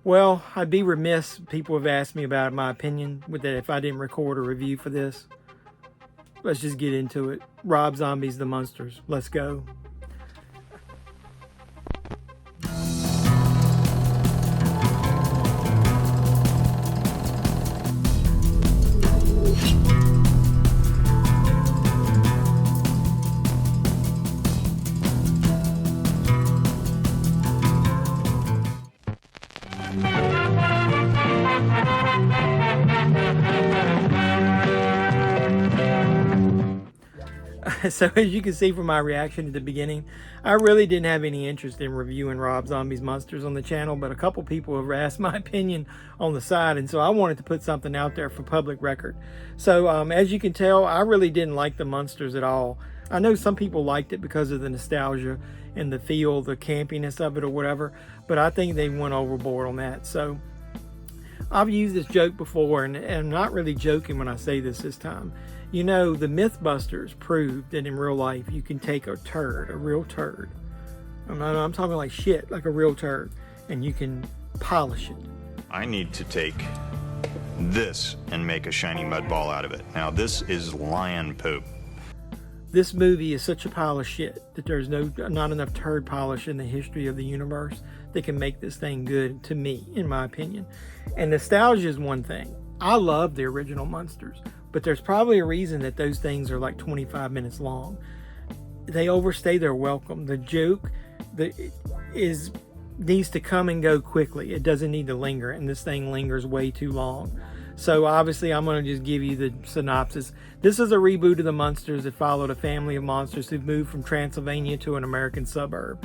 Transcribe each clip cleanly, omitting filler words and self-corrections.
Well, I'd be remiss. People have asked me about my opinion with that if I didn't record a review for this. Let's just get into it. Rob Zombie's The Munsters. Let's go. So as you can see from my reaction at the beginning, I really didn't have any interest in reviewing Rob Zombie's Munsters on the channel, but a couple people have asked my opinion on the side, and so I wanted to put something out there for public record. So as you can tell, I really didn't like the Munsters at all. I know some people liked it because of the nostalgia and the feel, the campiness of it or whatever, but I think they went overboard on that. So I've used this joke before, and I'm not really joking when I say this time. You know, the Mythbusters proved that in real life you can take a turd, a real turd. I'm talking like shit, like a real turd, and you can polish it. I need to take this and make a shiny mud ball out of it. Now this is lion poop. This movie is such a pile of shit that there's not enough turd polish in the history of the universe that can make this thing good, to me, in my opinion. And nostalgia is one thing. I love the original Munsters, but there's probably a reason that those things are like 25 minutes long. They overstay their welcome. The joke needs to come and go quickly. It doesn't need to linger, and this thing lingers way too long. So obviously I'm going to just give you the synopsis. This is a reboot of the Munsters that followed a family of monsters who moved from Transylvania to an American suburb.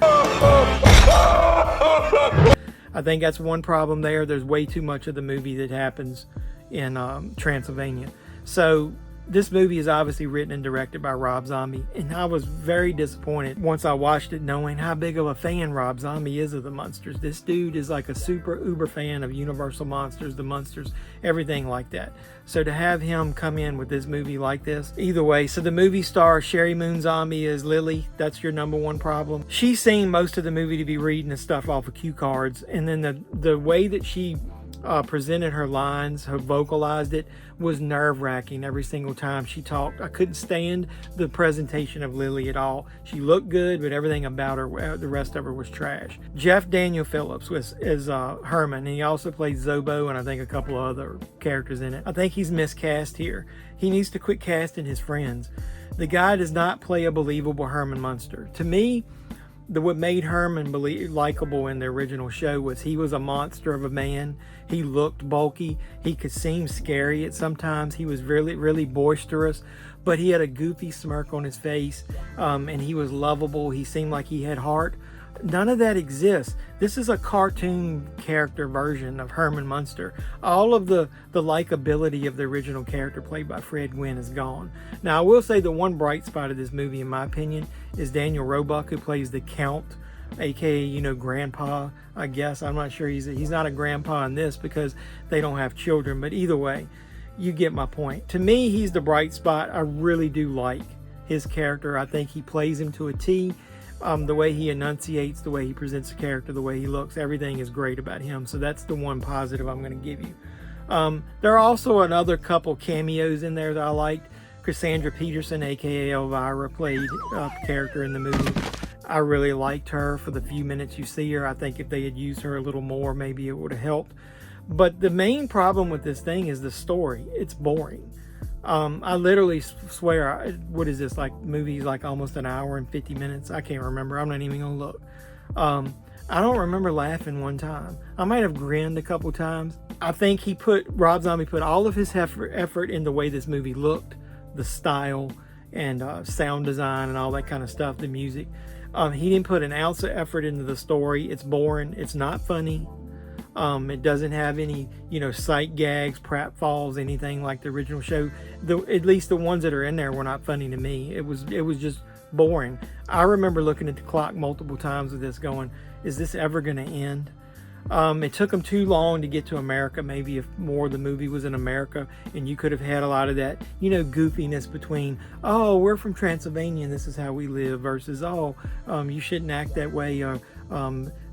I think that's one problem there. There's way too much of the movie that happens in Transylvania. So this movie is obviously written and directed by Rob Zombie, and I was very disappointed once I watched it, knowing how big of a fan Rob Zombie is of the Munsters. This dude is like a super uber fan of Universal Monsters, the Munsters, everything like that. So to have him come in with this movie like this, either way. So the movie star Sheri Moon Zombie is Lily. That's your number one problem. She's seen most of the movie to be reading the stuff off of cue cards, and then the way that she presented her lines, her vocalized it, was nerve-wracking every single time she talked. I couldn't stand the presentation of Lily at all. She looked good, but everything about her, the rest of her, was trash. Daniel Phillips is Herman, and he also plays Zobo and I think a couple of other characters in it. I think he's miscast here. He needs to quit casting his friends. The guy does not play a believable Herman Munster. To me, what made Herman likable in the original show was he was a monster of a man. He looked bulky. He could seem scary at sometimes. He was really, really boisterous, but he had a goofy smirk on his face, and he was lovable. He seemed like he had heart. None of that exists. This is a cartoon character version of Herman Munster. All of the likability of the original character played by Fred Gwynne is gone. Now, I will say the one bright spot of this movie, in my opinion, is Daniel Roebuck, who plays the Count, aka, grandpa, I guess. I'm not sure he's not a grandpa in this because they don't have children, but either way, you get my point. To me, he's the bright spot. I really do like his character. I think he plays him to a T. The way he enunciates, the way he presents the character, the way he looks, everything is great about him. So that's the one positive I'm going to give you. There are also another couple cameos in there that I liked. Cassandra Peterson, aka Elvira, played a character in the movie. I really liked her for the few minutes you see her. I think if they had used her a little more, maybe it would have helped. But the main problem with this thing is the story. It's boring. I literally swear, what is this, like movies like almost an hour and 50 minutes? I can't remember. I'm not even gonna look. I don't remember laughing one time. I might have grinned a couple times. I think Rob Zombie put all of his effort in the way this movie looked, the style and sound design and all that kind of stuff, the music. He didn't put an ounce of effort into the story. It's boring. It's not funny. It doesn't have any, sight gags, pratfalls, anything like the original show. At least the ones that are in there were not funny to me. It was just boring. I remember looking at the clock multiple times with this going, is this ever going to end? It took them too long to get to America. Maybe if more of the movie was in America and you could have had a lot of that, goofiness between, oh, we're from Transylvania and this is how we live, versus, oh, you shouldn't act that way.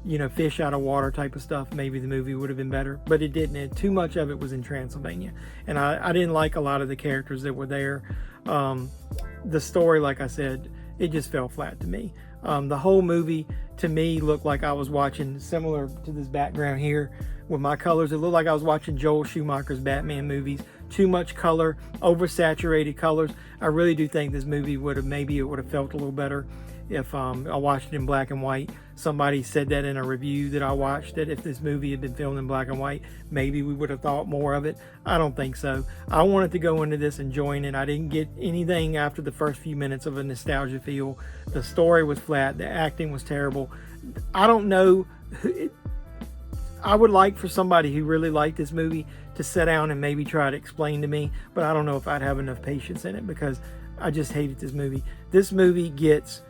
you know, fish out of water type of stuff, maybe the movie would have been better. But it didn't. Too much of it was in Transylvania. And I didn't like a lot of the characters that were there. The story, like I said, it just fell flat to me. The whole movie, to me, looked like I was watching, similar to this background here with my colors, it looked like I was watching Joel Schumacher's Batman movies. Too much color, oversaturated colors. I really do think this movie would have, maybe it would have felt a little better if I watched it in black and white. Somebody said that in a review that I watched, that if this movie had been filmed in black and white, maybe we would have thought more of it. I don't think so. I wanted to go into this enjoying it. I didn't get anything after the first few minutes of a nostalgia feel. The story was flat. The acting was terrible. I don't know. I would like for somebody who really liked this movie to sit down and maybe try to explain to me, but I don't know if I'd have enough patience in it, because I just hated this movie. This movie gets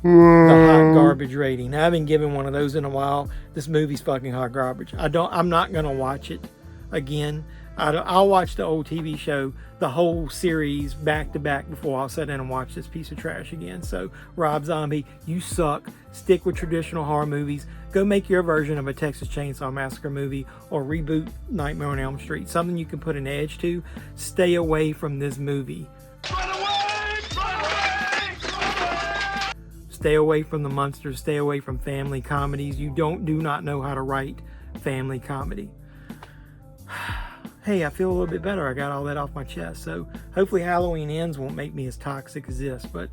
the hot garbage rating. I haven't given one of those in a while. This movie's fucking hot garbage. I'm not gonna watch it again. I'll watch the old TV show, the whole series back to back, before I'll sit down and watch this piece of trash again. So Rob Zombie, you suck. Stick with traditional horror movies. Go make your version of a Texas Chainsaw Massacre movie, or reboot Nightmare on Elm Street. Something you can put an edge to. Stay away from this movie. Run away! Run away! Run away! Stay away from the Munsters. Stay away from family comedies. You do not know how to write family comedy. Hey, I feel a little bit better. I got all that off my chest. So hopefully Halloween Ends won't make me as toxic as this. But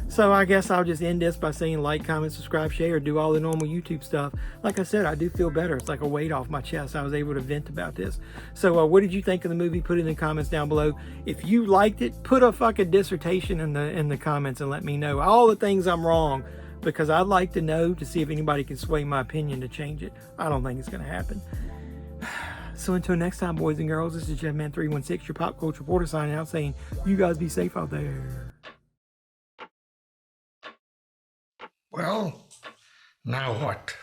so I guess I'll just end this by saying like, comment, subscribe, share, do all the normal YouTube stuff. Like I said, I do feel better. It's like a weight off my chest. I was able to vent about this. So what did you think of the movie? Put it in the comments down below. If you liked it, put a fucking dissertation in the comments and let me know all the things I'm wrong, because I'd like to know, to see if anybody can sway my opinion to change it. I don't think it's going to happen. So until next time, boys and girls, this is JeffMan316, your pop culture reporter, signing out, saying, you guys be safe out there. Well, now what?